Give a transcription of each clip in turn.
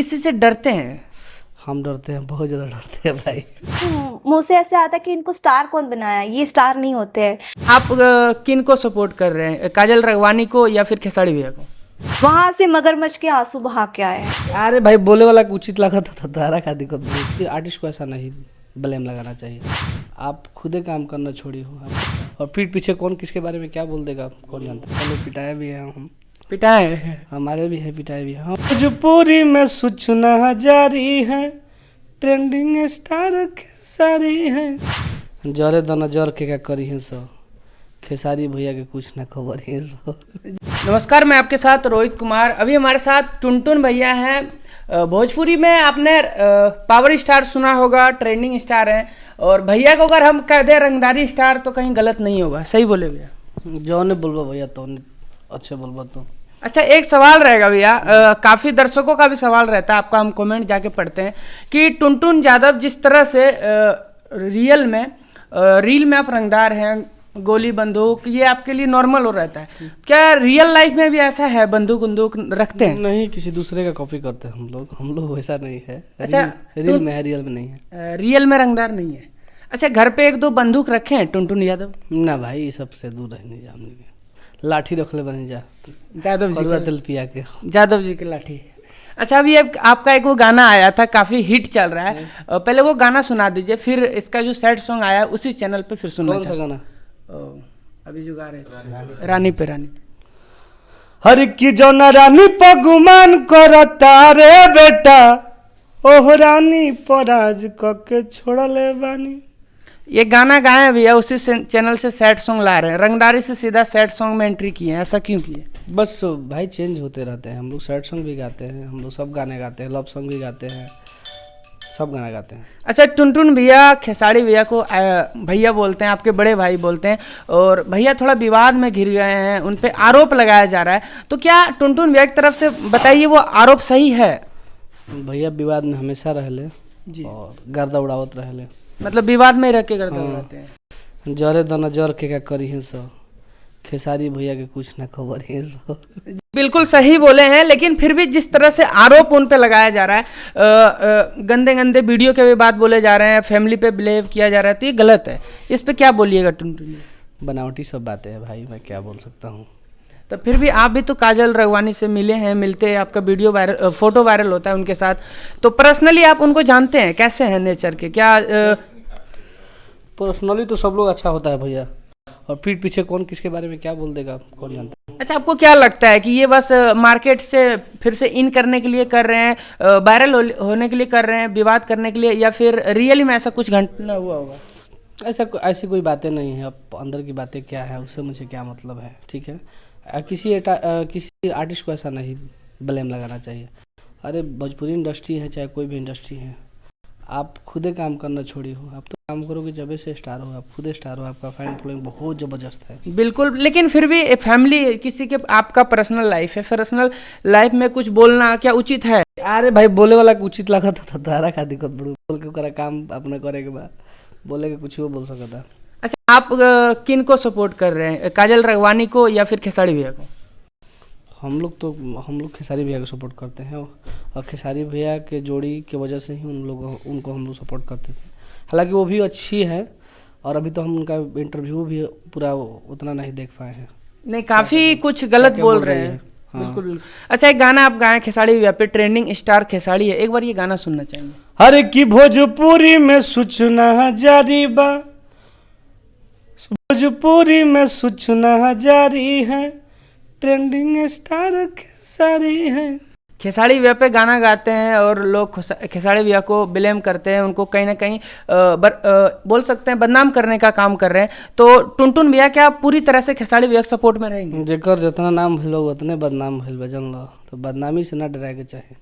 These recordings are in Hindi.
किसी से डरते हैं? हम डरते हैं, बहुत ज़्यादा डरते हैं भाई। मुंह से ऐसे आता है कि इनको स्टार कौन बनाया, ये स्टार नहीं होते हैं। आप किन को सपोर्ट कर रहे हैं, काजल राघवानी को या फिर खेसारी भैया को? वहां से मगरमच्छ के आंसू बहा के आए हैं। अरे भाई बोले वाला को उचित लगा था तारा का दिक्कत। आर्टिस्ट को ऐसा नहीं ब्लेम लगाना चाहिए। आप खुदे काम करना छोड़ी हो आप, और पीठ पीछे कौन किसके बारे में क्या बोल देगा कौन जानता है। चलो पिटाए भी हैं हम, पिटाए हैं। हमारे भी है पिटाए भी हैं। भोजपुरी में सूचना जारी है, ट्रेंडिंग स्टार खेसारी है। जरे दाना जर के क्या करी है सो, खेसारी भैया के कुछ ना खबर है सो। नमस्कार, मैं आपके साथ रोहित कुमार। अभी हमारे साथ टुनटुन भैया हैं। भोजपुरी में आपने पावर स्टार सुना होगा, ट्रेंडिंग स्टार हैं। और भैया को अगर हम कह दें रंगदारी स्टार तो कहीं गलत नहीं होगा, सही बोले भैया? जो ने बोलबा भैया तो अच्छे बोलबा तो। अच्छा, एक सवाल रहेगा भैया, काफ़ी दर्शकों का भी सवाल रहता है, आपका हम कमेंट जाके पढ़ते हैं कि टुनटुन यादव जिस तरह से रील में आप रंगदार हैं, गोली बंदूक ये आपके लिए नॉर्मल हो रहता है, क्या रियल लाइफ में भी ऐसा है? बंदूक बंदूक रखते हैं? नहीं, किसी दूसरे का कॉपी करते हैं हम लोग वैसा नहीं है। अच्छा, रील में है, रियल में नहीं है। रियल में रंगदार नहीं है। अच्छा, घर पे एक दो बंदूक रखे हैं टुनटुन यादव? ना भाई, ये सबसे दूर रहने जा, हमने लाठी रख ले बने जा, यादव जी तेल पिया के। यादव जी की लाठी। अच्छा, अभी आपका एक वो गाना आया था, काफी हिट चल रहा है, पहले वो गाना सुना दीजिए, फिर इसका जो सैड सॉन्ग आया उसी चैनल पे फिर सुनना। कौन सा गाना? अभी जो गा रहे थे रानी पे रानी। हर की जौना रानी पर गुमान करता रे बेटा, ओह रानी पराज के छोड़ले बानी। ये गाना गाए हैं भैया, उसी चैनल से सैड सॉन्ग ला रहे हैं, रंगदारी से सीधा सैड सॉन्ग में एंट्री किए हैं, ऐसा क्यों किए? बस भाई चेंज होते रहते हैं, हम लोग सैड सॉन्ग भी गाते हैं, हम लोग सब गाने गाते हैं, लव सॉन्ग भी गाते हैं, सब गाना गाते हैं। अच्छा, टुनटुन भैया खेसारी भैया को भैया बोलते हैं, आपके बड़े भाई बोलते हैं, और भैया थोड़ा विवाद में घिर गए हैं, उन पे आरोप लगाया जा रहा है, तो क्या टुनटुन भैया की तरफ से बताइए वो आरोप सही है? भैया विवाद में हमेशा रहले जी, और गर्दा उड़ावत रहले, मतलब विवाद में रह के गर्दा उड़ाते हैं। जरे दाना जर के क्या करी है सो, खेसारी भैया के कुछ ना खबर है सो। बिल्कुल सही बोले हैं, लेकिन फिर भी जिस तरह से आरोप उन पे लगाया जा रहा है, गंदे गंदे वीडियो के भी बात बोले जा रहे हैं, फैमिली पे बिलेव किया जा रहा है, तो ये गलत है। इस पे क्या बोलिएगा टुनटुन? बनावटी सब बातें हैं भाई, मैं क्या बोल सकता हूँ। तो फिर भी आप भी तो काजल राघवानी से मिले हैं, मिलते हैं, आपका वीडियो वायरल, फोटो वायरल होता है उनके साथ, तो पर्सनली आप उनको जानते हैं, कैसे हैं नेचर के? क्या पर्सनली तो सब लोग अच्छा होता है भैया, और पीठ पीछे कौन किसके बारे में क्या बोल देगा कौन जानता है। अच्छा, आपको क्या लगता है कि ये बस मार्केट से फिर से इन करने के लिए कर रहे हैं, वायरल होने के लिए कर रहे हैं, विवाद करने के लिए, या फिर रियली में ऐसा कुछ घटना हुआ होगा? ऐसी कोई बातें नहीं है। अब अंदर की बातें क्या है उससे मुझे क्या मतलब है, ठीक है। किसी आर्टिस्ट को ऐसा नहीं ब्लेम लगाना चाहिए। अरे भोजपुरी इंडस्ट्री है, चाहे कोई भी इंडस्ट्री है, आप खुदे काम करना छोड़ी हो। आप तो काम करोगे जब से स्टार हो, आप खुदे स्टार हो, आपका फैन फॉलोइंग बहुत ज़बरदस्त है। बिल्कुल, लेकिन फिर भी फैमिली किसी के, आपका पर्सनल लाइफ है, पर्सनल लाइफ में कुछ बोलना क्या उचित है? अरे भाई बोले वाला को उचित लगा था तारा का दिक्कत बड़ू, बोल के करा काम अपना करे के बाद बोले के कुछ वो बोल सकता। अच्छा, आप किन को सपोर्ट कर रहे हैं, काजल राघवानी को या फिर खेसारी भैया को? हम लोग खेसारी भैया को सपोर्ट करते हैं, और खेसारी भैया के जोड़ी की वजह से ही उनको हम लोग सपोर्ट करते थे। हालांकि वो भी अच्छी है, और अभी तो हम उनका इंटरव्यू भी पूरा उतना नहीं देख पाए हैं। नहीं, काफ़ी कुछ गलत बोल रहे हैं। हाँ। बिल्कुल। अच्छा, एक गाना आप गाएं खेसारी भैया पे, ट्रेंडिंग स्टार खेसारी है, एक बार ये गाना सुनना चाहेंगे। हर की भोजपुरी में सूचना जारी बा, भोजपुरी में सूचना जारी है, ट्रेंडिंग स्टार खेसारी है। खेसारी भैया पे गाना गाते हैं और लोग खेसारी भैया को ब्लेम करते हैं, उनको कहीं ना कहीं बोल सकते हैं बदनाम करने का काम कर रहे हैं, तो टुनटुन भैया क्या पूरी तरह से खेसारी भैया के सपोर्ट में रहेंगे? जेकर जितना नाम भलो उतने बदनाम भइल बजन लो, तो बदनामी से ना डराए के चाहे।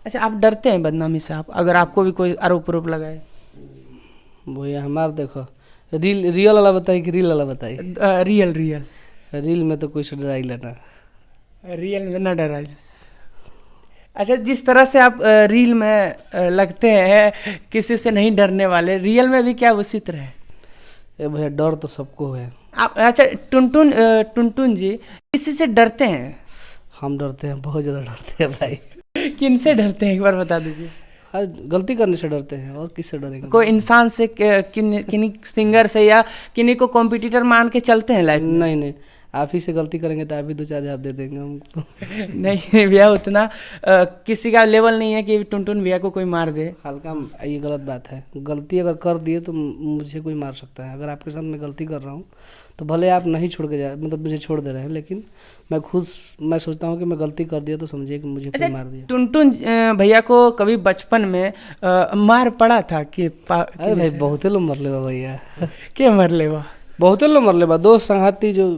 अच्छा, आप डरते हैं बदनामी से? आप अगर आपको भी कोई आरोप लगाए? भैया हमार देखो, रियल वाला बताई कि रील वाला बताई? रियल रील में तो कुछ डराई लेना, रियल में ना डरा। अच्छा, जिस तरह से आप रील में लगते हैं किसी से नहीं डरने वाले, रियल में भी क्या उसी तरह है? ए भैया डर तो सबको है। आप अच्छा टुनटुन जी किसी से डरते हैं? हम डरते हैं, बहुत ज़्यादा डरते हैं भाई। किन से डरते हैं एक बार बता दीजिए। हाँ, गलती करने से डरते हैं और किससे डरेंगे। कोई इंसान से, किन्हीं सिंगर से, या किन्हीं को कॉम्पिटिटर मान के चलते हैं लाइफ में? नहीं नहीं, आप ही से गलती करेंगे तो आप भी 2-4 जवाब दे देंगे हमको। नहीं भैया, उतना किसी का लेवल नहीं है कि टुनटुन भैया को कोई मार दे। हल्का, ये गलत बात है। गलती अगर कर दिए तो मुझे कोई मार सकता है। अगर आपके साथ मैं गलती कर रहा हूँ तो भले आप नहीं छोड़ के जाए, मतलब मुझे छोड़ दे रहे हैं, लेकिन मैं सोचता हूँ कि मैं गलती कर दिया तो समझिए कि मुझे कोई मार दिया। टुनटुन भैया को कभी बचपन में मार पड़ा था कि अरे भाई बहुते लोग मर ले बा भैया। के मर ले बा? बहुते लोग मर ले बा। दोस्त संगाती जो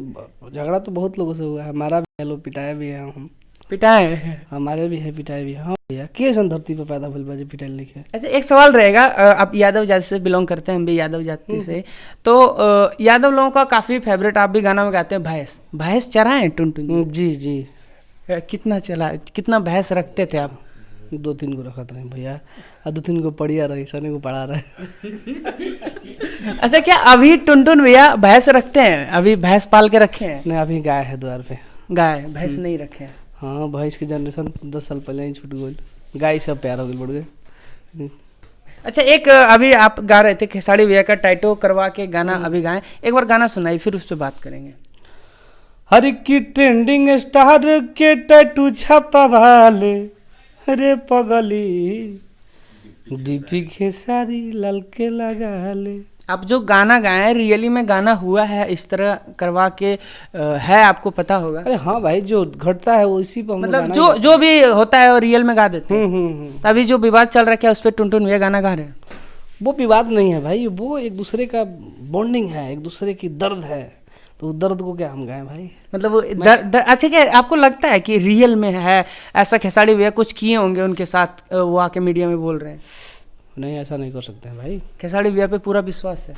झगड़ा तो बहुत लोगों से हुआ है। हमारा भी है, लोग पिटाया भी है, हम पिटाए? हमारे भी है, पिटाए भी है। हाँ भैया, के ऐसन धरती पर पैदा भइल बा जे पिटाई लिखे। अच्छा, एक सवाल रहेगा। आप यादव जाति से बिलोंग करते हैं, हम भी यादव जाति से, तो यादव लोगों का काफ़ी फेवरेट, आप भी गाना में गाते हैं, भैंस। भैंस चराएं टुनटुन? जी जी। कितना भैंस रखते थे आप? 2-3 को रखत रहे भैया, और 2-3 को पढ़िया रही, सने को पढ़ा रहे। अच्छा, क्या अभी टुनटुन भैया भैंस रखते हैं? अभी भैंस पाल के रखे हैं? नहीं, अभी गाय है द्वार पे। गाय, भैंस नहीं रखे हैं? हाँ, भैंस की जनरेशन 10 साल पहले ही छूट गई। गाय सब प्यार हो गई, बढ़ गए। अच्छा, एक अभी आप गा रहे थे खेसारी भैया का टैटू करवा के गाना, अभी गाएं। एक बार गाना सुनाइए, फिर उस पर बात करेंगे। हर की ट्रेंडिंग स्टार के टैटू छपवा ले रे पगली, दीपी खेसारी लाल के लगा ले। आप जो गाना गाए, रियली में गाना हुआ है इस तरह करवा के? है, आपको पता होगा। अरे हाँ भाई, जो घटता है वो इसी पर हम लोग मतलब गाना जो भी होता है वो रियल में गा देते हैं। हम्म। तभी जो विवाद चल रहा है उस पर टुनटुन भैया गाना गा रहे हैं। वो विवाद नहीं है भाई, वो एक दूसरे का बॉन्डिंग है, एक दूसरे की दर्द है, तो दर्द को क्या हम गाएं भाई। मतलब वो अच्छा, क्या आपको लगता है कि रियल में है ऐसा? खेसारी भैया कुछ किए होंगे उनके साथ, वो आके मीडिया में बोल रहे हैं। नहीं, ऐसा नहीं कर सकते हैं भाई। खेसारी भैया पे पूरा विश्वास है,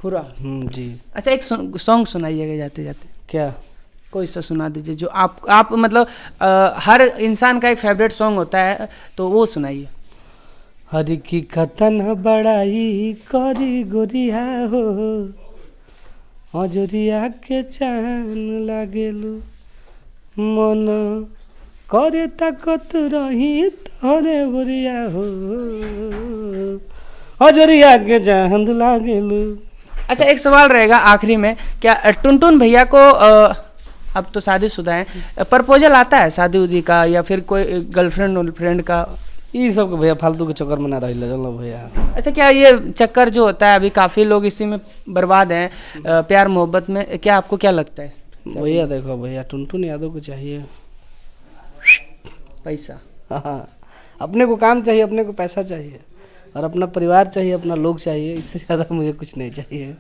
पूरा? जी। अच्छा, एक सॉन्ग सुनाइएगा जाते जाते। क्या? कोई सा सुना दीजिए जो आप मतलब हर इंसान का एक फेवरेट सॉन्ग होता है, तो वो सुनाइए। हर की कतन बड़ाई करी गोरिया हो, हजरिया के चान लागेलू, मन करे ताकत रही तोरे बोरिया हो, हजरिया के चांद लागेलू। अच्छा, एक सवाल रहेगा आखिरी में, क्या टुनटुन भैया को अब तो शादीशुदा हैं, प्रपोजल आता है शादी उदी का, या फिर कोई गर्लफ्रेंड का? ये सब के भैया फालतू के चक्कर में ना रही लो भैया। अच्छा, क्या ये चक्कर जो होता है, अभी काफ़ी लोग इसी में बर्बाद हैं, प्यार मोहब्बत में, क्या आपको क्या लगता है? भैया देखो भैया, टुनटुन यादव को चाहिए पैसा। हाँ, अपने को काम चाहिए, अपने को पैसा चाहिए, और अपना परिवार चाहिए, अपना लोग चाहिए। इससे ज़्यादा मुझे कुछ नहीं चाहिए।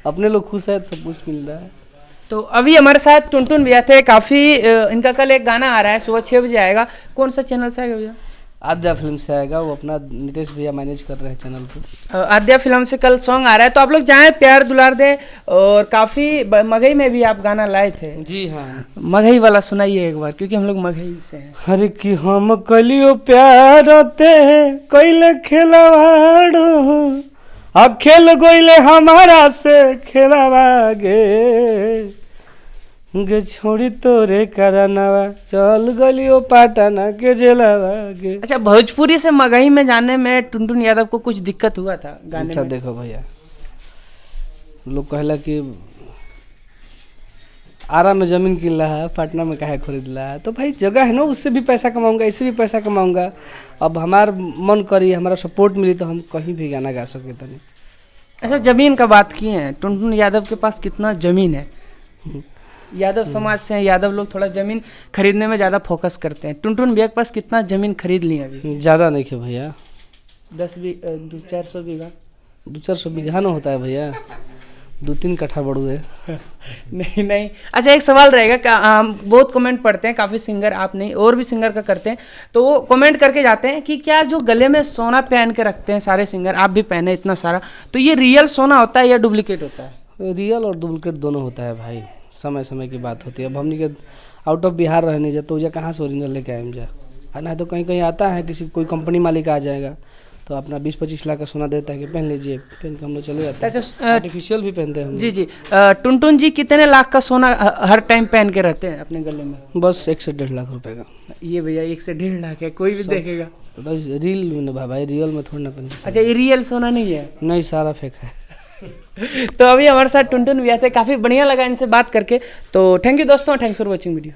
अपने लोग खुश है तो सब कुछ मिल रहा है। तो अभी हमारे साथ टुनटुन भैया थे, काफ़ी इनका कल एक गाना आ रहा है, सुबह 6 बजे आएगा। कौन सा चैनल से आएगा भैया? आद्या फिल्म से आएगा, वो अपना नितेश भैया मैनेज कर रहे हैं चैनल को। आद्या फिल्म से कल सॉन्ग आ रहा है, तो आप लोग जाएं, प्यार दुलार दें। और काफ़ी मगही में भी आप गाना लाए थे। जी हाँ, मगही वाला सुनाइए एक बार, क्योंकि हम लोग मगही से हैं। हर की हम कलियो प्यार ते कैले खेलवाड़ो, अब खेल गोइले हमारा से खेलवागे, गे छोड़ी तोरे करनवा चल गलियो पाटना के जेलवा गे। अच्छा, भोजपुरी से मगही में जाने में टुनटुन यादव को कुछ दिक्कत हुआ था गाने अच्छा में? देखो भैया, लोग कहला कि आरा में जमीन किन रहा है, पटना में काहे खरीद रहा है, तो भाई जगह है ना, उससे भी पैसा कमाऊंगा, इससे भी पैसा कमाऊंगा। अब हमार मन करी, हमारा सपोर्ट मिली तो हम कहीं भी गाना गा सके तनी। अच्छा, जमीन का बात किए हैं, टुनटुन यादव के पास कितना जमीन है? यादव समाज से हैं, यादव लोग थोड़ा जमीन खरीदने में ज़्यादा फोकस करते हैं। टुनटुन भैया के पास कितना जमीन खरीद ली अभी? ज़्यादा नहीं है भैया, 200-400 बीघा। 200-400 बीघा ना होता है भैया, 2-3 कट्ठा बड़ू है। नहीं। अच्छा, एक सवाल रहेगा, हम बहुत कमेंट पढ़ते हैं, काफ़ी सिंगर, आप नहीं और भी सिंगर का करते हैं, तो वो कमेंट करके जाते हैं कि क्या जो गले में सोना पहन के रखते हैं सारे सिंगर, आप भी पहने इतना सारा, तो ये रियल सोना होता है या डुप्लीकेट होता है? रियल और डुप्लीकेट दोनों होता है भाई, समय समय की बात होती है। अब हमने के आउट ऑफ बिहार रहने जा, तो कहाँ से ओरिजिनल लेके आएम जा, है ना? तो कहीं कहीं आता है, किसी कोई कंपनी मालिक आ जाएगा तो अपना 20-25 लाख का सोना देता है कि पहन लीजिए, पहन के हम लोग चले जाते हैं। अच्छा, आर्टिफिशियल भी पहनते हैं हम जी जी। टुनटुन जी कितने लाख का सोना हर टाइम पहन के रहते हैं अपने गले में? लोग। बस 1 से 1.5 लाख रुपए का। ये भैया 1 से 1.5 लाख है, कोई भी देखेगा। तो रील में भाई, रियल में थोड़ी ना पहनते। अच्छा, ये रियल सोना नहीं है? नहीं, सारा फेक है। तो अभी हमारे साथ टुनटुन भैया थे, काफ़ी बढ़िया लगा इनसे बात करके। तो थैंक यू दोस्तों, थैंक्स फॉर वॉचिंग वीडियो।